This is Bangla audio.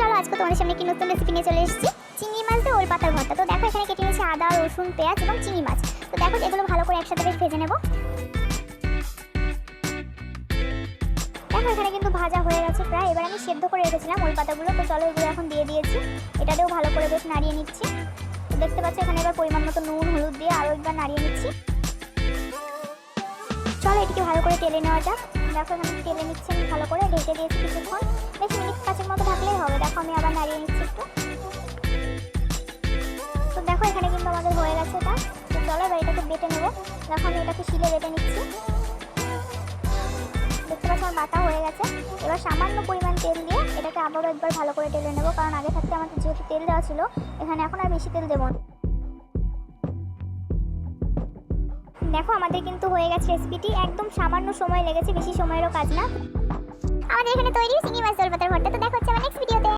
চলো আজকে তোমাদের সামনে কি নতুন রেসিপি নিয়ে চলে এসেছি, চিংড়ি মাছ দিয়ে ওল পাতার ভর্তা। তো দেখো এখানে কেটে নিয়েছি আদা, রসুন, পেঁয়াজ এবং চিংড়ি মাছ। তো দেখো এগুলো ভালো করে একসাথে বেশ ভেজে নেব। দেখো এখানে কিন্তু ভাজা হয়ে গেছে প্রায়। এবার আমি সেদ্ধ করে রেখেছিলাম ওল পাতাগুলো, তো চলো এগুলো এখন দিয়ে দিয়েছি। এটাতেও ভালো করে বেশ নাড়িয়ে নিচ্ছি। তো দেখতে পাচ্ছ এখানে এবার পরিমাণ মতো নুন, হলুদ দিয়ে আরও একবার নাড়িয়ে নিচ্ছি। চলো এটিকে ভালো করে তেলে নেওয়া যাক। দেখো এখানে তেলে নিচ্ছি আমি ভালো করে, ঢেকে দিয়েছি কিছুক্ষণ, বেশ মিনিট 5 মতো ঢাকলেই হবে। দেখো আমি আবার নাড়িয়ে নিচ্ছি একটু। তো দেখো এখানে কিন্তু আমাদের হয়ে গেছে এটা। তো চলো এবার এটাকে বেটে নেবো। দেখো আমি এটাকে শিলে বেটে নিচ্ছি। দেখতে পাচ্ছি আমার বাটা হয়ে গেছে। এবার সামান্য পরিমাণ তেল দিয়ে এটাকে আবারও একবার ভালো করে টেলে নেবো, কারণ আগে থাকতে আমাদের যেহেতু তেল দেওয়া ছিল, এখানে এখন আর বেশি তেল দেবো না। দেখো আমাদের কিন্তু হয়ে গেছে রেসিপিটি, একদম সামান্য সময় লেগেছে, বেশি সময়েরও কাজ না। আমাদের এখানে তৈরি চিংড়ি মাছ ওল পাতার ভর্তা। তো দেখা হচ্ছে আমার নেক্সট ভিডিওতে।